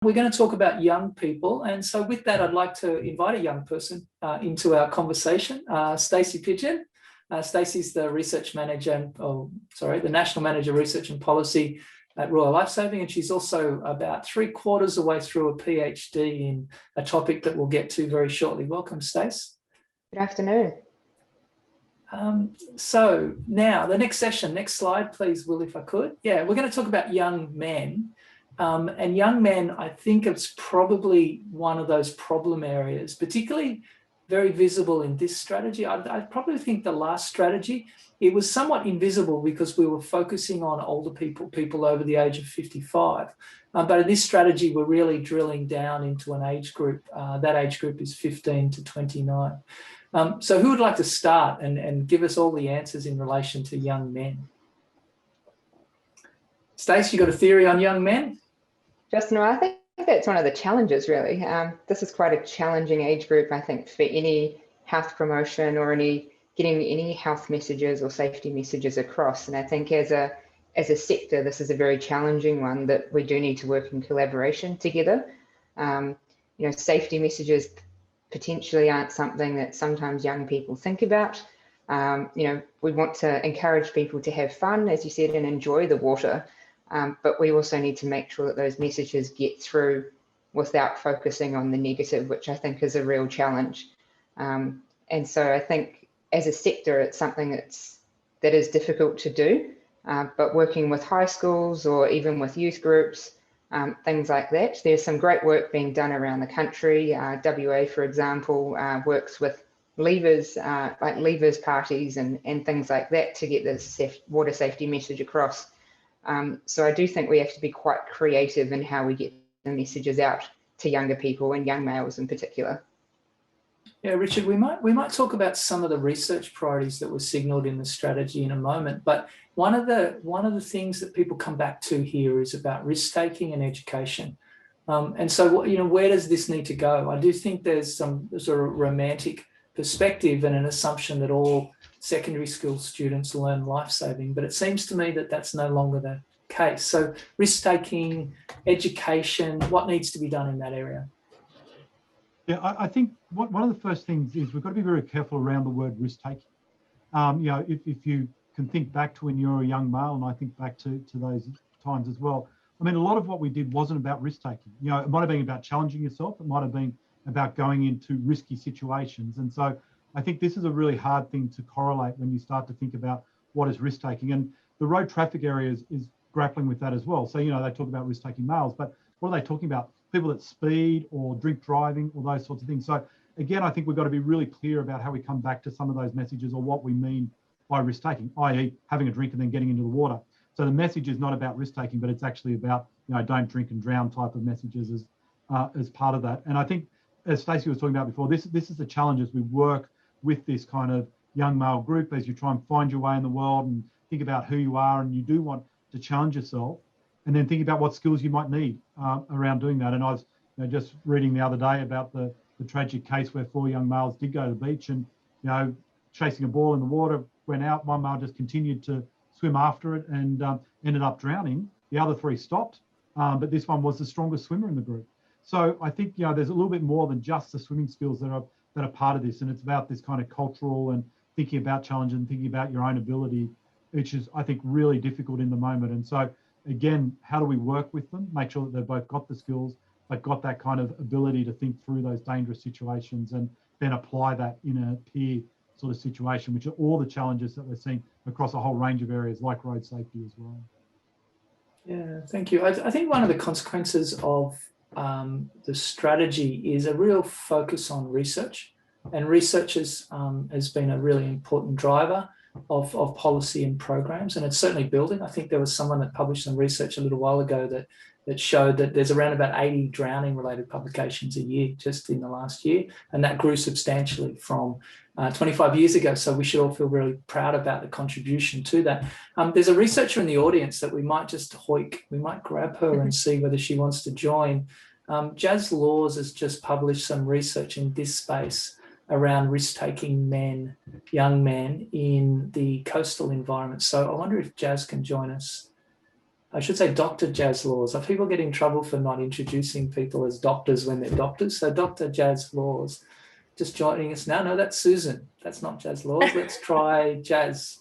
We're going to talk about young people, and so with that, I'd like to invite a young person into our conversation. Stacey Pidgeon. Stacey's the research manager, the National Manager Research and Policy at Royal Lifesaving, and she's also about 3/4 of the way through a PhD in a topic that we'll get to very shortly. Welcome, Stace. Good afternoon. So now the next session, next slide, please, Will, if I could. Yeah, we're going to talk about young men. And young men, I think it's probably one of those problem areas, particularly very visible in this strategy. I probably think the last strategy, it was somewhat invisible because we were focusing on older people over the age of 55. But in this strategy, we're really drilling down into an age group. That age group is 15 to 29. So who would like to start and give us all the answers in relation to young men? Stacey, you got a theory on young men? Justin, I think that's one of the challenges, really. This is quite a challenging age group, I think, for any health promotion or getting any health messages or safety messages across. And I think as a sector, this is a very challenging one that we do need to work in collaboration together. Safety messages potentially aren't something that sometimes young people think about. We want to encourage people to have fun, as you said, and enjoy the water. But we also need to make sure that those messages get through without focusing on the negative, which I think is a real challenge. And so I think as a sector, it's something that is difficult to do, but working with high schools or even with youth groups, things like that, there's some great work being done around the country. WA, for example, works with levers, like levers parties and things like that to get this water safety message across. So I do think we have to be quite creative in how we get the messages out to younger people and young males in particular. Yeah, Richard, we might talk about some of the research priorities that were signalled in the strategy in a moment. But one of the things that people come back to here is about risk taking and education. And so, where does this need to go? I do think there's some sort of romantic perspective and an assumption that all secondary school students learn life-saving, but it seems to me that that's no longer the case. So risk-taking, education, what needs to be done in that area? Yeah, I think one of the first things is we've got to be very careful around the word risk-taking. If you can think back to when you were a young male, and I think back to those times as well, I mean, a lot of what we did wasn't about risk-taking. It might have been about challenging yourself. It might have been about going into risky situations. And so I think this is a really hard thing to correlate when you start to think about what is risk-taking. And the road traffic area is grappling with that as well. So, they talk about risk-taking males, but what are they talking about? People that speed or drink driving or those sorts of things. So again, I think we've got to be really clear about how we come back to some of those messages or what we mean by risk-taking, i.e. having a drink and then getting into the water. So the message is not about risk-taking, but it's actually about, don't drink and drown type of messages as part of that. And I think, as Stacey was talking about before, this is the challenge as we work with this kind of young male group, as you try and find your way in the world and think about who you are, and you do want to challenge yourself, and then think about what skills you might need around doing that. And I was just reading the other day about the tragic case where 4 young males did go to the beach and, chasing a ball in the water, went out, one male just continued to swim after it and ended up drowning. The other 3 stopped, but this one was the strongest swimmer in the group. So I think, there's a little bit more than just the swimming skills that are part of this. And it's about this kind of cultural and thinking about challenge and thinking about your own ability, which is, I think, really difficult in the moment. And so, again, how do we work with them, make sure that they've both got the skills, but got that kind of ability to think through those dangerous situations and then apply that in a peer sort of situation, which are all the challenges that we're seeing across a whole range of areas like road safety as well. Yeah, thank you. I think one of the consequences of the strategy is a real focus on research, and research has been a really important driver of policy and programs, and it's certainly building. I think there was someone that published some research a little while ago that showed that there's around about 80 drowning related publications a year just in the last year, and that grew substantially from 25 years ago. So we should all feel really proud about the contribution to that. There's a researcher in the audience that we might just we might grab her and see whether she wants to join. Jazz Laws has just published some research in this space around risk-taking men, young men in the coastal environment. So I wonder if Jazz can join us. I should say Dr. Jazz Laws. Are people get in trouble for not introducing people as doctors when they're doctors? So Dr. Jazz Laws, just joining us now. No, that's Susan. That's not Jazz Laws. Let's try Jazz.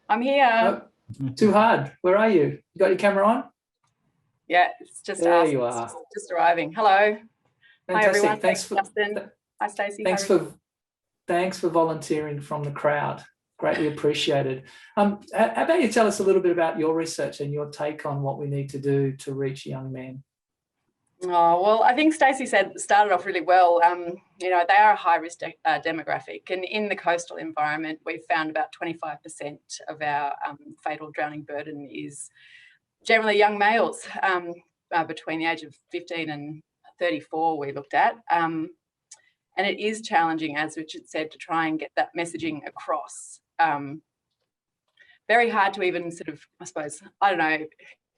I'm here. Nope, too hard. Where are you? You got your camera on? Yeah, it's just there us. you are. Just arriving. Hello. Fantastic. Hi everyone. Thanks for Justin. Hi Stacey. Thanks for volunteering from the crowd. Greatly appreciated. How about you tell us a little bit about your research and your take on what we need to do to reach young men? Oh, well, I think Stacey started off really well. You know, they are a high-risk demographic, and in the coastal environment, we've found about 25% of our fatal drowning burden is generally young males between the age of 15 and 34 we looked at. And it is challenging, as Richard said, to try and get that messaging across. Very hard to even sort of, I suppose, I don't know,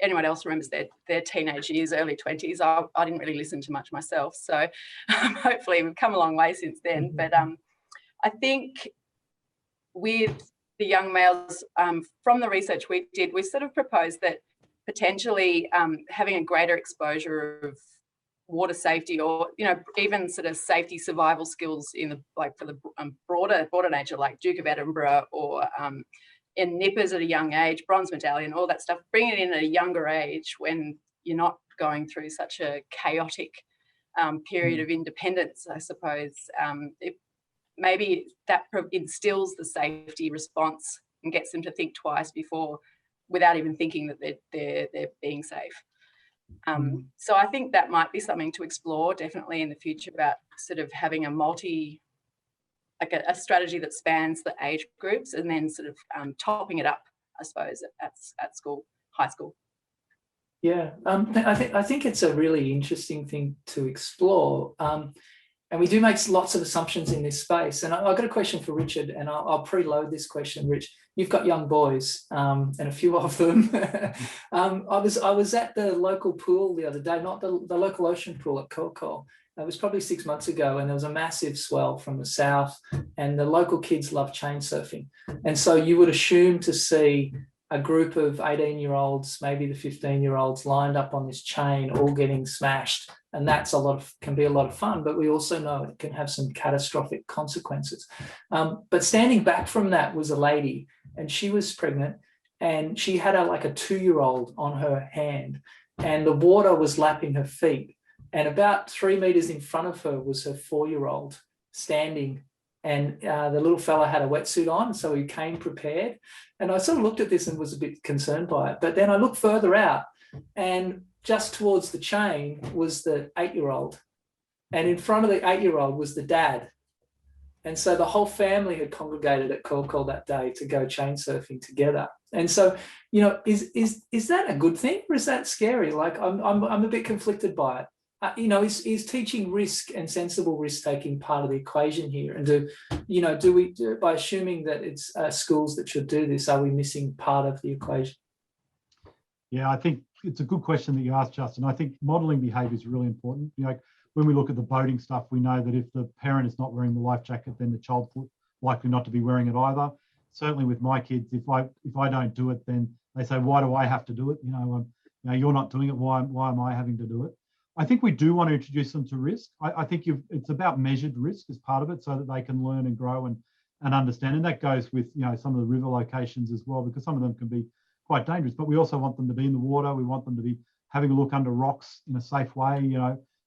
anyone else remembers their teenage years, early 20s. I didn't really listen to much myself. So hopefully we've come a long way since then. But I think with the young males, from the research we did, we sort of proposed that potentially having a greater exposure of water safety, or even sort of safety survival skills in the for the broader nature, like Duke of Edinburgh or in nippers at a young age, bronze medallion, all that stuff, bring it in at a younger age when you're not going through such a chaotic period of independence, I suppose. Maybe that instills the safety response and gets them to think twice before, without even thinking that they're being safe. So I think that might be something to explore definitely in the future, about sort of having a strategy that spans the age groups, and then sort of topping it up, I suppose, at school, high school. Yeah, I think it's a really interesting thing to explore. And we do make lots of assumptions in this space. And I've got a question for Richard, and I'll preload this question. Rich, you've got young boys, and a few of them. I was at the local pool the other day, not the local ocean pool at Coulton. It was probably 6 months ago, and there was a massive swell from the south, and the local kids love chain surfing. And so you would assume to see a group of 18-year-olds, maybe the 15-year-olds, lined up on this chain, all getting smashed. And that's can be a lot of fun, but we also know it can have some catastrophic consequences. But standing back from that was a lady, and she was pregnant, and she had a 2-year-old on her hand, and the water was lapping her feet. And about 3 meters in front of her was her 4-year-old standing, and the little fella had a wetsuit on, so he came prepared. And I sort of looked at this and was a bit concerned by it. But then I looked further out, and just towards the chain was the 8-year-old. And in front of the 8-year-old was the dad. And so the whole family had congregated at Coulton that day to go chain surfing together. And so, is that a good thing, or is that scary? Like, I'm a bit conflicted by it. Is teaching risk and sensible risk taking part of the equation here? And do we, by assuming that it's schools that should do this, are we missing part of the equation? Yeah, I think it's a good question that you asked, Justin. I think modelling behaviour is really important. When we look at the boating stuff, we know that if the parent is not wearing the life jacket, then the child's likely not to be wearing it either. Certainly with my kids, if I don't do it, then they say, why do I have to do it? You're not doing it. Why am I having to do it? I think we do want to introduce them to risk. I think it's about measured risk as part of it, so that they can learn and grow and understand. And that goes with some of the river locations as well, because some of them can be quite dangerous. But we also want them to be in the water. We want them to be having a look under rocks in a safe way,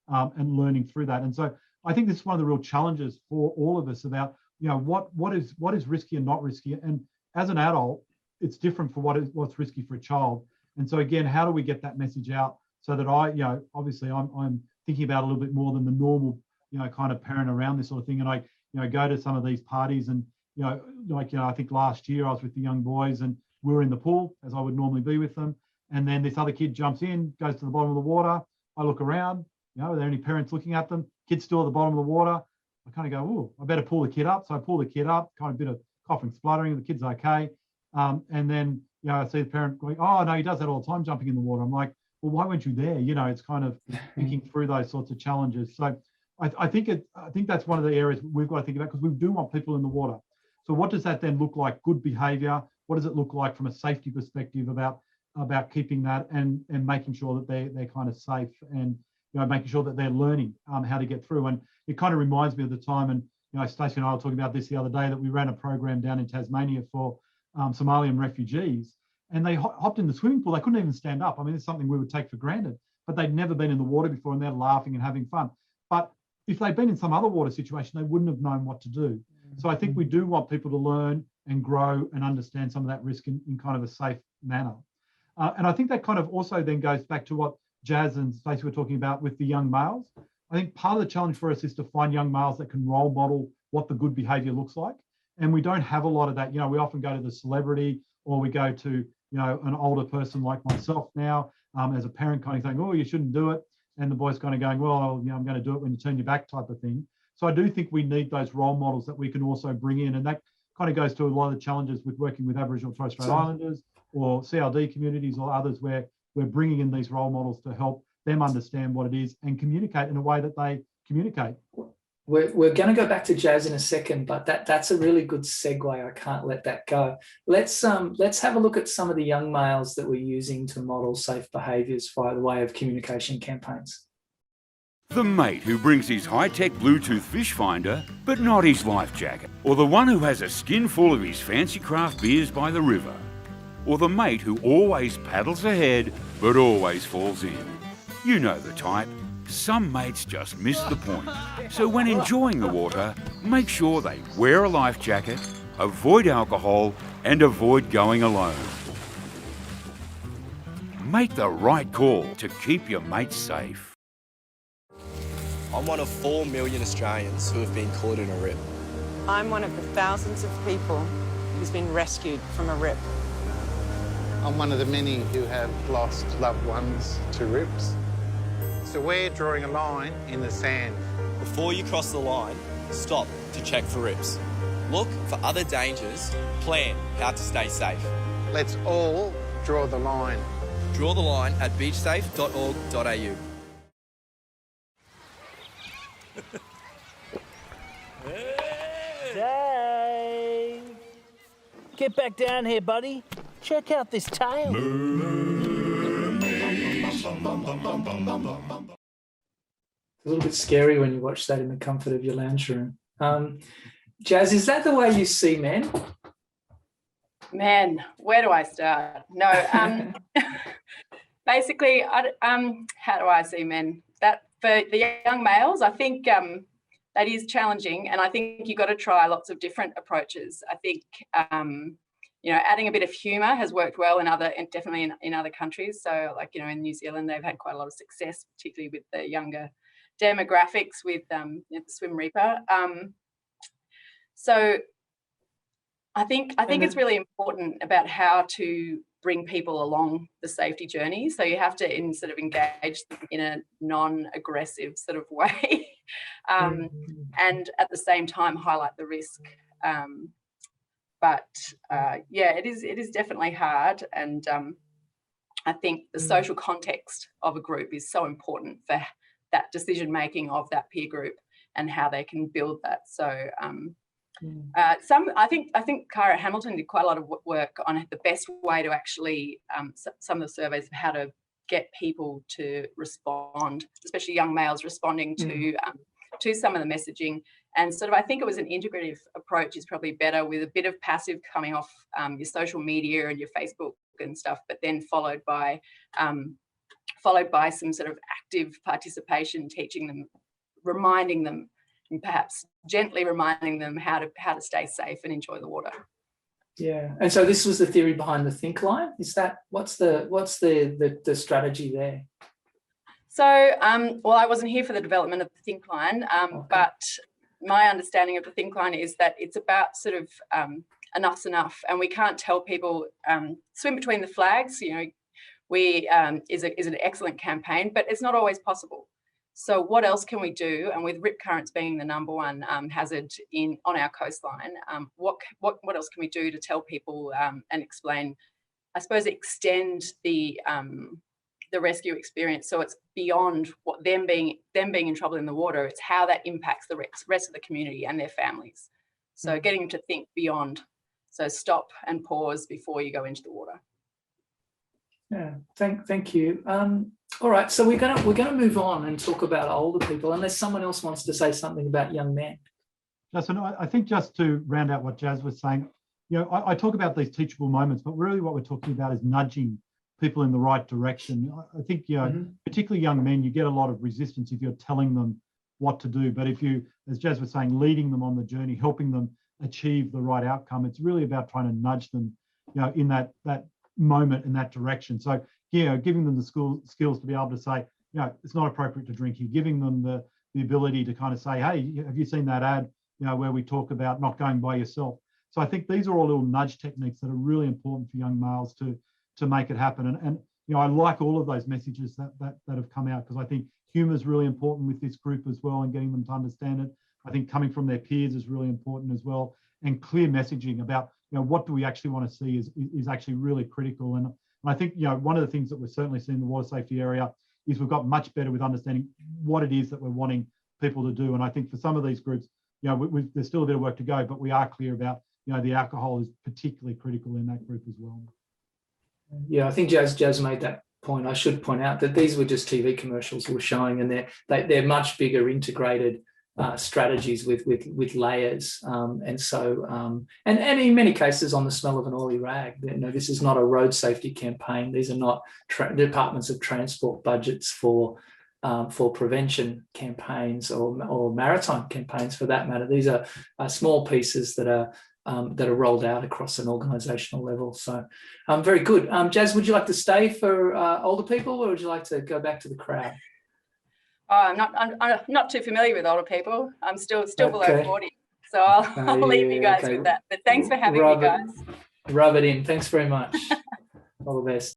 and learning through that. And so I think this is one of the real challenges for all of us about what is risky and not risky. And as an adult, it's different for what's risky for a child. And so again, how do we get that message out? So that obviously I'm thinking about a little bit more than the normal, kind of parent around this sort of thing. And I, go to some of these parties, and, I think last year I was with the young boys, and we were in the pool as I would normally be with them. And then this other kid jumps in, goes to the bottom of the water. I look around, are there any parents looking at them? Kid's still at the bottom of the water. I kind of go, oh, I better pull the kid up. So I pull the kid up, kind of a bit of coughing, spluttering. The kid's okay. And then, I see the parent going, oh, no, he does that all the time, jumping in the water. I'm like, well, why weren't you there? It's kind of thinking through those sorts of challenges. So I think that's one of the areas we've got to think about, because we do want people in the water. So what does that then look like? Good behaviour. What does it look like from a safety perspective about about keeping that and making sure that they're kind of safe, and making sure that they're learning how to get through. And it kind of reminds me of the time, and Stacey and I were talking about this the other day, that we ran a program down in Tasmania for Somalian refugees, and they hopped in the swimming pool. They couldn't even stand up. I mean, it's something we would take for granted, but they'd never been in the water before, and they're laughing and having fun. But if they'd been in some other water situation, they wouldn't have known what to do. So I think we do want people to learn and grow and understand some of that risk in kind of a safe manner. And I think that kind of also then goes back to what Jazz and Stacey were talking about with the young males. I think part of the challenge for us is to find young males that can role model what the good behaviour looks like. And we don't have a lot of that. We often go to the celebrity, or we go to, an older person like myself now, as a parent, kind of saying, oh, you shouldn't do it. And the boy's kind of going, well, I'm going to do it when you turn your back, type of thing. So I do think we need those role models that we can also bring in. And that kind of goes to a lot of the challenges with working with Aboriginal and Torres Strait Islanders or CLD communities or others, where we're bringing in these role models to help them understand what it is and communicate in a way that they communicate. We're going to go back to Jazz in a second, but that's a really good segue. I can't let that go. Let's have a look at some of the young males that we're using to model safe behaviours via the way of communication campaigns. The mate who brings his high-tech Bluetooth fish finder, but not his life jacket. Or the one who has a skin full of his fancy craft beers by the river. Or the mate who always paddles ahead, but always falls in. You know the type. Some mates just miss the point. So when enjoying the water, make sure they wear a life jacket, avoid alcohol, and avoid going alone. Make the right call to keep your mates safe. I'm one of 4 million Australians who have been caught in a rip. I'm one of the thousands of people who's been rescued from a rip. I'm one of the many who have lost loved ones to rips. So we're drawing a line in the sand. Before you cross the line, stop to check for rips. Look for other dangers, plan how to stay safe. Let's all draw the line. Draw the line at beachsafe.org.au. Dave! Get back down here, buddy. Check out this tail. It's a little bit scary when you watch that in the comfort of your lounge room. Jazz, is that the way you see men? Man, where do I start? No, basically, how do I see men? That for the young males, I think that is challenging, and I think you've got to try lots of different approaches. I think adding a bit of humour has worked well definitely in other countries. So, like in New Zealand, they've had quite a lot of success, particularly with the younger demographics with the Swim Reaper. So I think it's really important about how to bring people along the safety journey. So you have to sort of engage them in a non-aggressive sort of way, and at the same time highlight the risk. But it is definitely hard, and I think the social context of a group is so important for that decision making of that peer group and how they can build that. So I think Cara Hamilton did quite a lot of work on the best way to actually some of the surveys of how to get people to respond, especially young males responding to some of the messaging. And sort of, I think it was an integrative approach is probably better, with a bit of passive coming off your social media and your Facebook and stuff, but then followed by some sort of active participation, teaching them, reminding them, and perhaps gently reminding them how to stay safe and enjoy the water. Yeah, and so this was the theory behind the think line. Is that what's the strategy there? So, well, I wasn't here for the development of the think line, but my understanding of the think line is that it's about sort of enough's enough, and we can't tell people swim between the flags. We is an excellent campaign, but it's not always possible. So what else can we do? And with rip currents being the number one hazard on our coastline, what else can we do to tell people and explain? I suppose extend the rescue experience, so it's beyond what them being in trouble in the water. It's how that impacts the rest of the community and their families. So getting them to think beyond. So stop and pause before you go into the water. Yeah, thank you. All right, so we're gonna move on and talk about older people, unless someone else wants to say something about young men. Justin, I think just to round out what Jazz was saying, you know, I talk about these teachable moments, but really what we're talking about is nudging people in the right direction. I think, you know, particularly young men, you get a lot of resistance if you're telling them what to do. But if you, as Jazz was saying, leading them on the journey, helping them achieve the right outcome, it's really about trying to nudge them, you know, in that moment, in that direction. So, you know, giving them the skills to be able to say, you know, it's not appropriate to drink here, giving them the ability to kind of say, hey, have you seen that ad, you know, where we talk about not going by yourself? So I think these are all little nudge techniques that are really important for young males to make it happen. And you know, I like all of those messages that have come out, because I think humour is really important with this group as well, and getting them to understand it. I think coming from their peers is really important as well, and clear messaging about, you know, what do we actually want to see is actually really critical. And I think, you know, one of the things that we're certainly seeing in the water safety area is we've got much better with understanding what it is that we're wanting people to do. And I think for some of these groups, you know, there's still a bit of work to go, but we are clear about, you know, the alcohol is particularly critical in that group as well. Yeah, I think Jazz made that point. I should point out that these were just TV commercials we were showing, and they're much bigger integrated strategies with layers, and so and in many cases on the smell of an oily rag. You know, this is not a road safety campaign. These are not departments of transport budgets for prevention campaigns or maritime campaigns for that matter. These are small pieces that are rolled out across an organisational level. So very good. Jazz, would you like to stay for older people, or would you like to go back to the crowd? I'm not too familiar with older people. I'm still below 40. So I'll leave you guys with that. But thanks for having me, guys. Rub it in. Thanks very much. All the best.